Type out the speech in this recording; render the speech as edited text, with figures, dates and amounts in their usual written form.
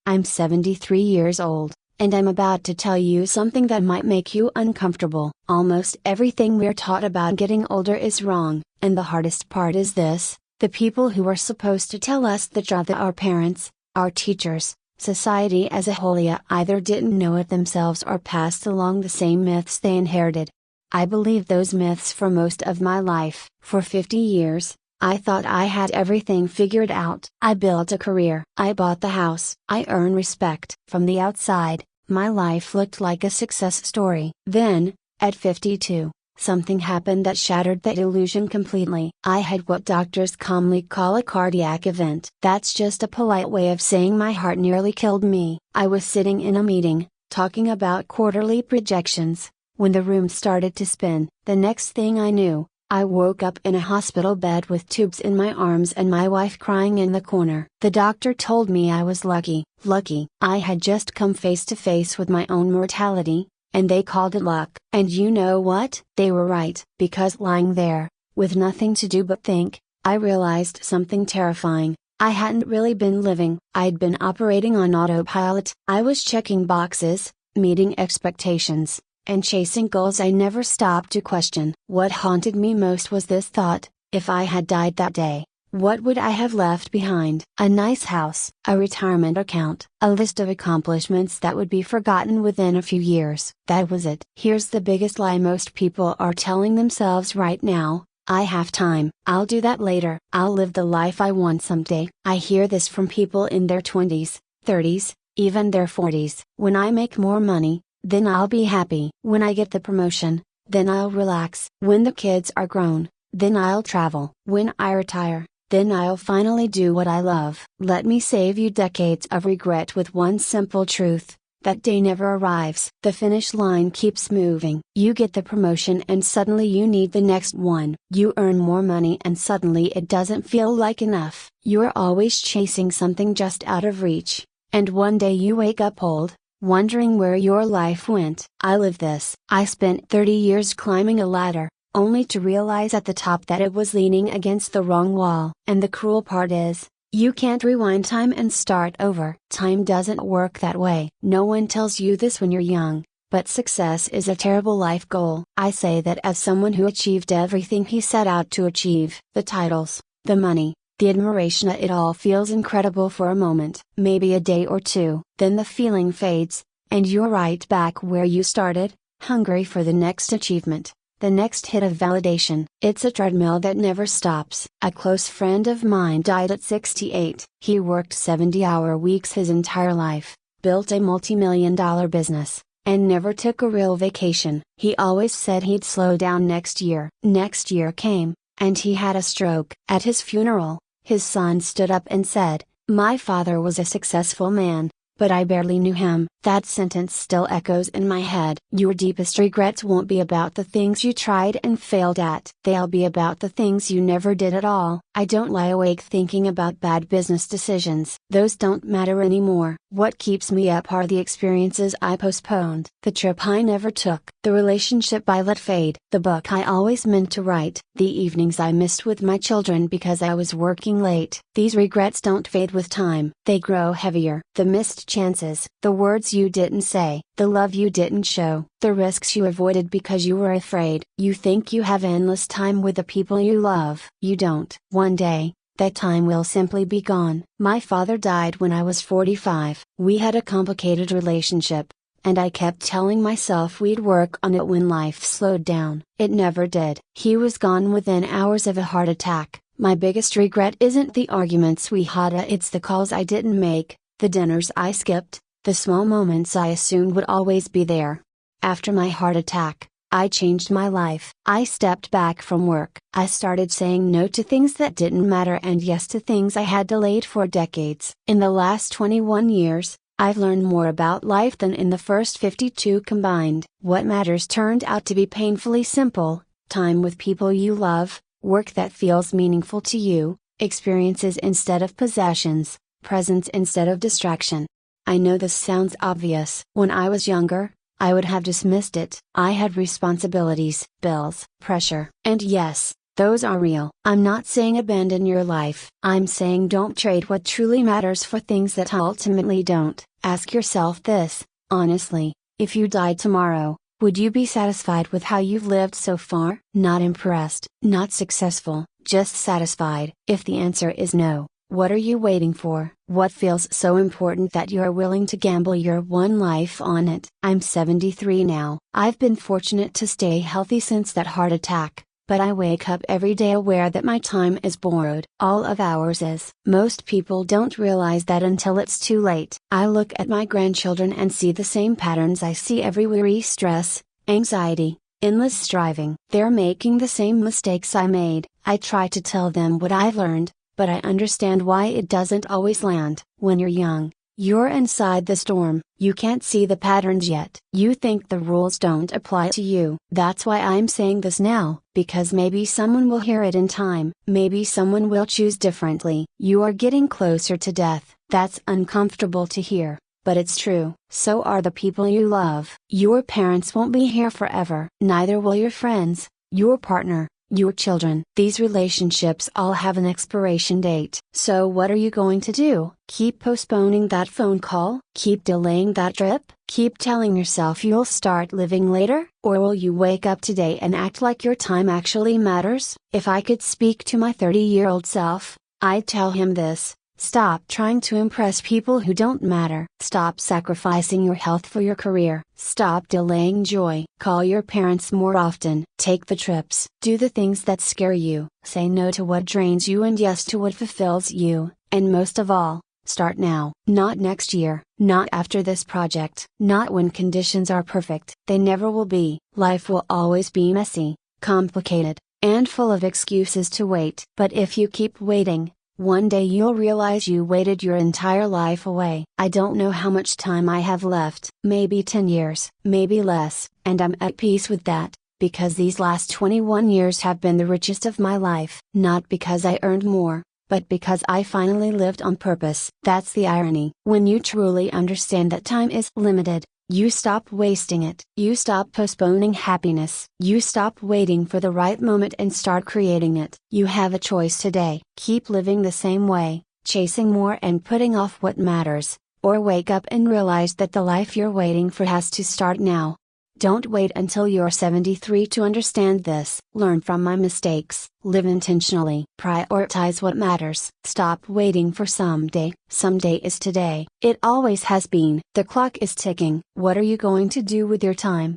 I'm 73 years old, and I'm about to tell you something that might make you uncomfortable. Almost everything we're taught about getting older is wrong, and the hardest part is this: the people who are supposed to tell us the truth are our parents, our teachers, society as a whole either didn't know it themselves or passed along the same myths they inherited. I believed those myths for most of my life. For 50 years, I thought I had everything figured out. I built a career. I bought the house. I earned respect. From the outside, my life looked like a success story. Then, at 52, something happened that shattered that illusion completely. I had what doctors calmly call a cardiac event. That's just a polite way of saying my heart nearly killed me. I was sitting in a meeting, talking about quarterly projections, when the room started to spin. The next thing I knew, I woke up in a hospital bed with tubes in my arms and my wife crying in the corner. The doctor told me I was lucky. I had just come face to face with my own mortality, and they called it luck. And you know what? They were right. Because lying there, with nothing to do but think, I realized something terrifying. I hadn't really been living. I'd been operating on autopilot. I was checking boxes, meeting expectations, and chasing goals I never stopped to question. What haunted me most was this thought: if I had died that day, what would I have left behind? A nice house, a retirement account, a list of accomplishments that would be forgotten within a few years. That was it. Here's the biggest lie most people are telling themselves right now: I have time. I'll do that later. I'll live the life I want someday. I hear this from people in their 20s, 30s, even their 40s. When I make more money, then I'll be happy. When I get the promotion, then I'll relax. When the kids are grown, then I'll travel. When I retire, then I'll finally do what I love. Let me save you decades of regret with one simple truth: that day never arrives. The finish line keeps moving. You get the promotion and suddenly you need the next one. You earn more money and suddenly it doesn't feel like enough. You're always chasing something just out of reach, and one day you wake up old, wondering where your life went. I lived this. I spent 30 years climbing a ladder, only to realize at the top that it was leaning against the wrong wall. And the cruel part is, you can't rewind time and start over. Time doesn't work that way. No one tells you this when you're young, but success is a terrible life goal. I say that as someone who achieved everything he set out to achieve. The titles, the money, the admiration, it all feels incredible for a moment. Maybe a day or two. Then the feeling fades, and you're right back where you started, hungry for the next achievement, the next hit of validation. It's a treadmill that never stops. A close friend of mine died at 68. He worked 70-hour weeks his entire life, built a multi-million-dollar business, and never took a real vacation. He always said he'd slow down next year. Next year came, and he had a stroke. At his funeral, his son stood up and said, "My father was a successful man, but I barely knew him." That sentence still echoes in my head. Your deepest regrets won't be about the things you tried and failed at. They'll be about the things you never did at all. I don't lie awake thinking about bad business decisions. Those don't matter anymore. What keeps me up are the experiences I postponed, the trip I never took, the relationship I let fade, the book I always meant to write, the evenings I missed with my children because I was working late. These regrets don't fade with time. They grow heavier. The missed chances, the words you didn't say, the love you didn't show, the risks you avoided because you were afraid. You think you have endless time with the people you love. You don't. One day, that time will simply be gone. My father died when I was 45. We had a complicated relationship, and I kept telling myself we'd work on it when life slowed down. It never did. He was gone within hours of a heart attack. My biggest regret isn't the arguments we had, it's the calls I didn't make, the dinners I skipped, the small moments I assumed would always be there. After my heart attack, I changed my life. I stepped back from work. I started saying no to things that didn't matter and yes to things I had delayed for decades. In the last 21 years, I've learned more about life than in the first 52 combined. What matters turned out to be painfully simple: time with people you love, work that feels meaningful to you, experiences instead of possessions, presence instead of distraction. I know this sounds obvious. When I was younger, I would have dismissed it. I had responsibilities, bills, pressure, and yes, Those are real. I'm not saying abandon your life. I'm saying don't trade what truly matters for things that ultimately don't. Ask yourself this, honestly, if you died tomorrow, would you be satisfied with how you've lived so far? Not impressed, not successful, just satisfied. If the answer is no, what are you waiting for? What feels so important that you're willing to gamble your one life on it? I'm 73 now. I've been fortunate to stay healthy since that heart attack, but I wake up every day aware that my time is borrowed. All of ours is. Most people don't realize that until it's too late. I look at my grandchildren and see the same patterns I see everywhere: stress, anxiety, endless striving. They're making the same mistakes I made. I try to tell them what I've learned, but I understand why it doesn't always land. When you're young, you're inside the storm. You can't see the patterns yet. You think the rules don't apply to you. That's why I'm saying this now, because maybe someone will hear it in time. Maybe someone will choose differently. You are getting closer to death. That's uncomfortable to hear, but it's true. So are the people you love. Your parents won't be here forever. Neither will your friends, your partner, your children. These relationships all have an expiration date. So what are you going to do? Keep postponing that phone call? Keep delaying that trip? Keep telling yourself you'll start living later? Or will you wake up today and act like your time actually matters? If I could speak to my 30-year-old self, I'd tell him this: stop trying to impress people who don't matter. Stop sacrificing your health for your career. Stop delaying joy. Call your parents more often. Take the trips. Do the things that scare you. Say no to what drains you and yes to what fulfills you. And most of all, start now. Not next year. Not after this project. Not when conditions are perfect. They never will be. Life will always be messy, complicated, and full of excuses to wait. But if you keep waiting, one day you'll realize you waited your entire life away. I don't know how much time I have left. Maybe 10 years, maybe less, and I'm at peace with that, because these last 21 years have been the richest of my life. Not because I earned more, but because I finally lived on purpose. That's the irony. When you truly understand that time is limited, you stop wasting it. You stop postponing happiness. You stop waiting for the right moment and start creating it. You have a choice today. Keep living the same way, chasing more and putting off what matters, or wake up and realize that the life you're waiting for has to start now. Don't wait until you're 73 to understand this. Learn from my mistakes. Live intentionally. Prioritize what matters. Stop waiting for someday. Someday is today. It always has been. The clock is ticking. What are you going to do with your time?